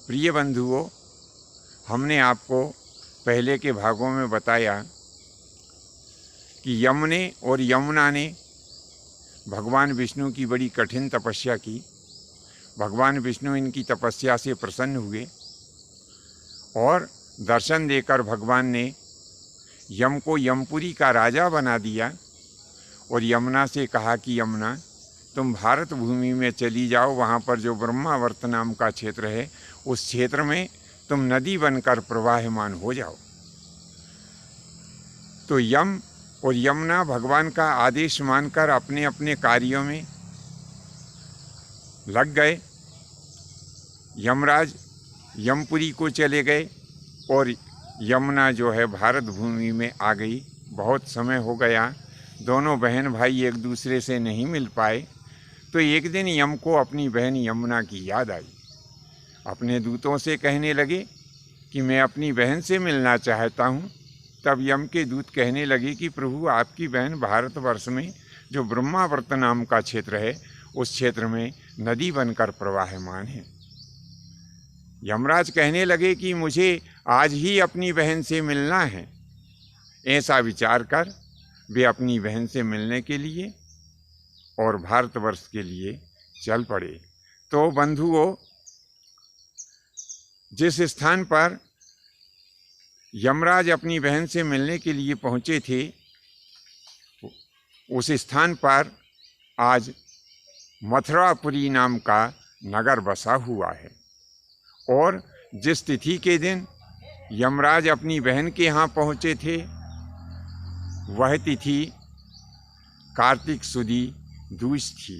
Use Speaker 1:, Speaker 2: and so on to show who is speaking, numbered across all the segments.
Speaker 1: प्रिय बंधुओं, हमने आपको पहले के भागों में बताया कि यम ने और यमुना ने भगवान विष्णु की बड़ी कठिन तपस्या की। भगवान विष्णु इनकी तपस्या से प्रसन्न हुए और दर्शन देकर भगवान ने यम को यमपुरी का राजा बना दिया और यमुना से कहा कि यमुना, तुम भारत भूमि में चली जाओ, वहाँ पर जो ब्रह्मावर्त नाम का क्षेत्र है उस क्षेत्र में तुम नदी बनकर प्रवाहमान हो जाओ। तो यम और यमुना भगवान का आदेश मानकर अपने अपने कार्यों में लग गए। यमराज यमपुरी को चले गए और यमुना जो है भारत भूमि में आ गई। बहुत समय हो गया, दोनों बहन भाई एक दूसरे से नहीं मिल पाए। तो एक दिन यम को अपनी बहन यमुना की याद आई। अपने दूतों से कहने लगे कि मैं अपनी बहन से मिलना चाहता हूँ। तब यम के दूत कहने लगे कि प्रभु, आपकी बहन भारतवर्ष में जो ब्रह्मावर्त नाम का क्षेत्र है उस क्षेत्र में नदी बनकर प्रवाहमान है। यमराज कहने लगे कि मुझे आज ही अपनी बहन से मिलना है। ऐसा विचार कर वे अपनी बहन से मिलने के लिए और भारतवर्ष के लिए चल पड़े। तो बंधुओं, जिस स्थान पर यमराज अपनी बहन से मिलने के लिए पहुँचे थे, उस स्थान पर आज मथुरापुरी नाम का नगर बसा हुआ है। और जिस तिथि के दिन यमराज अपनी बहन के यहाँ पहुँचे थे, वह तिथि कार्तिक सुदी दूज थी,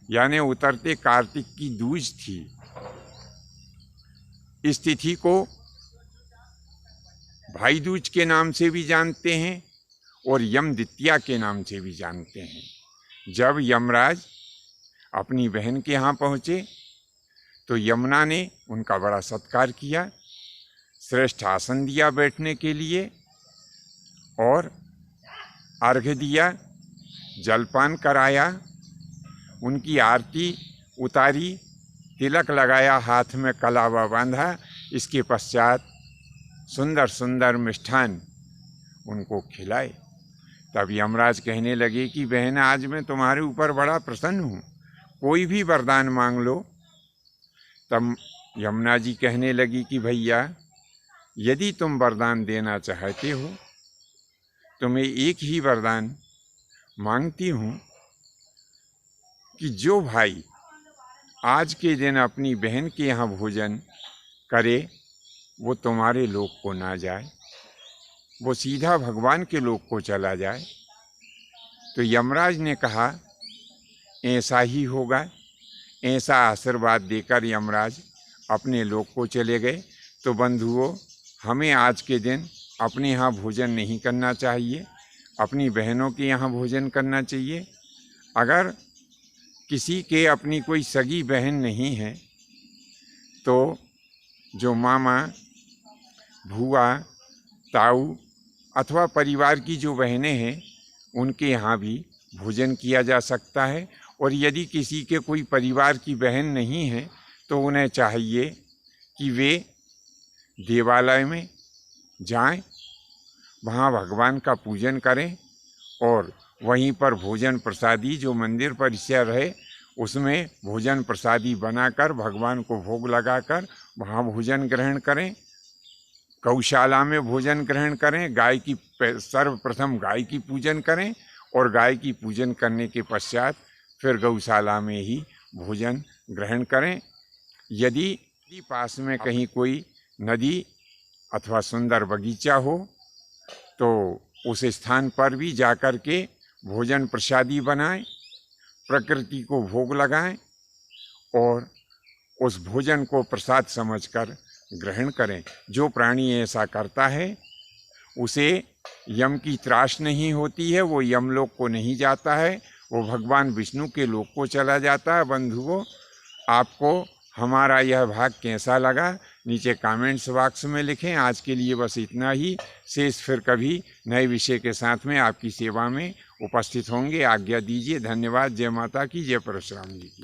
Speaker 1: यानी उतरते कार्तिक की दूज थी। इस तिथि को भाई दूज के नाम से भी जानते हैं और यम द्वितीया के नाम से भी जानते हैं। जब यमराज अपनी बहन के यहाँ पहुँचे तो यमुना ने उनका बड़ा सत्कार किया, श्रेष्ठ आसन दिया बैठने के लिए और अर्घ्य दिया, जलपान कराया, उनकी आरती उतारी, तिलक लगाया, हाथ में कलावा बांधा। इसके पश्चात सुंदर सुंदर मिष्ठान उनको खिलाए। तब यमराज कहने लगे कि बहन, आज मैं तुम्हारे ऊपर बड़ा प्रसन्न हूँ, कोई भी वरदान मांग लो। तब यमुना जी कहने लगी कि भैया, यदि तुम वरदान देना चाहते हो तो मैं एक ही वरदान मांगती हूँ कि जो भाई आज के दिन अपनी बहन के यहाँ भोजन करे वो तुम्हारे लोक को ना जाए, वो सीधा भगवान के लोक को चला जाए। तो यमराज ने कहा ऐसा ही होगा। ऐसा आशीर्वाद देकर यमराज अपने लोक को चले गए। तो बंधुओं, हमें आज के दिन अपने यहाँ भोजन नहीं करना चाहिए, अपनी बहनों के यहाँ भोजन करना चाहिए। अगर किसी के अपनी कोई सगी बहन नहीं है तो जो मामा, भूआ, ताऊ अथवा परिवार की जो बहनें हैं उनके यहाँ भी भोजन किया जा सकता है। और यदि किसी के कोई परिवार की बहन नहीं है तो उन्हें चाहिए कि वे देवालय में जाएं, वहाँ भगवान का पूजन करें और वहीं पर भोजन प्रसादी जो मंदिर परिसर है उसमें भोजन प्रसादी बनाकर भगवान को भोग लगाकर वहाँ भोजन ग्रहण करें। गौशाला में भोजन ग्रहण करें, गाय की सर्वप्रथम गाय की पूजन करें और गाय की पूजन करने के पश्चात फिर गौशाला में ही भोजन ग्रहण करें। यदि पास में कहीं कोई नदी अथवा सुंदर बगीचा हो तो उस स्थान पर भी जाकर के भोजन प्रसादी बनाएं, प्रकृति को भोग लगाएं और उस भोजन को प्रसाद समझकर ग्रहण करें। जो प्राणी ऐसा करता है उसे यम की त्रास नहीं होती है, वो यमलोक को नहीं जाता है, वो भगवान विष्णु के लोक को चला जाता है। बंधुओं, आपको हमारा यह भाग कैसा लगा नीचे कमेंट्स बॉक्स में लिखें। आज के लिए बस इतना ही। शेष फिर कभी नए विषय के साथ में आपकी सेवा में उपस्थित होंगे। आज्ञा दीजिए। धन्यवाद। जय माता की, जय परशुराम जी की।